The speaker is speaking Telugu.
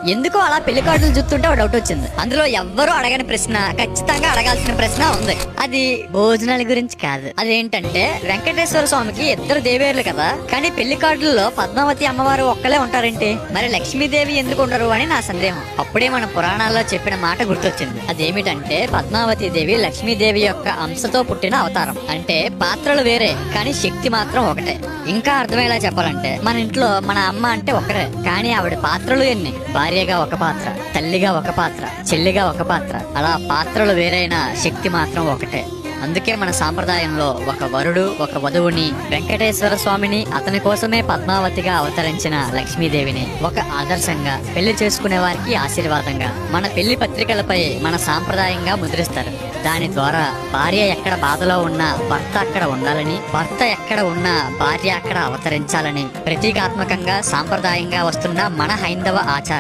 ఎందుకో అలా పెళ్లి కార్డులు చూస్తుంటే ఒక డౌట్ వచ్చింది. అందులో ఎవ్వరూ అడగని ప్రశ్న, ఖచ్చితంగా అడగాల్సిన ప్రశ్న ఉంది. అది భోజనాల గురించి కాదు. అదేంటంటే వెంకటేశ్వర స్వామికి ఇద్దరు దేవేర్లు కదా, కానీ పెళ్లి కార్డుల్లో పద్మావతి అమ్మవారు ఒక్కలే ఉంటారేంటి, మరి లక్ష్మీదేవి ఎందుకు ఉండరు అని నా సందేహం. అప్పుడే మన పురాణాల్లో చెప్పిన మాట గుర్తొచ్చింది. అదేమిటంటే పద్మావతి దేవి లక్ష్మీదేవి యొక్క అంశతో పుట్టిన అవతారం. అంటే పాత్రలు వేరే కానీ శక్తి మాత్రం ఒకటే. ఇంకా అర్థమయ్యేలా చెప్పాలంటే మన ఇంట్లో మన అమ్మ అంటే ఒకరే, కానీ ఆవిడ పాత్రలు ఎన్ని? భార్యగా ఒక పాత్ర, తల్లిగా ఒక పాత్ర, చెల్లిగా ఒక పాత్ర, అలా పాత్రలు వేరైన శక్తి మాత్రం ఒకటే. అందుకే మన సాంప్రదాయంలో ఒక వరుడు ఒక వధువుని, వెంకటేశ్వర స్వామిని, అతని కోసమే పద్మావతిగా అవతరించిన లక్ష్మీదేవిని ఒక ఆదర్శంగా, పెళ్లి చేసుకునే వారికి ఆశీర్వాదంగా మన పెళ్లి పత్రికలపై మన సాంప్రదాయంగా ముద్రిస్తారు. దాని ద్వారా భార్య ఎక్కడ బాధలో ఉన్నా భర్త అక్కడ ఉండాలని, భర్త ఎక్కడ ఉన్నా భార్య అక్కడ అవతరించాలని ప్రతీకాత్మకంగా సాంప్రదాయంగా వస్తున్న మన హైందవ ఆచారం.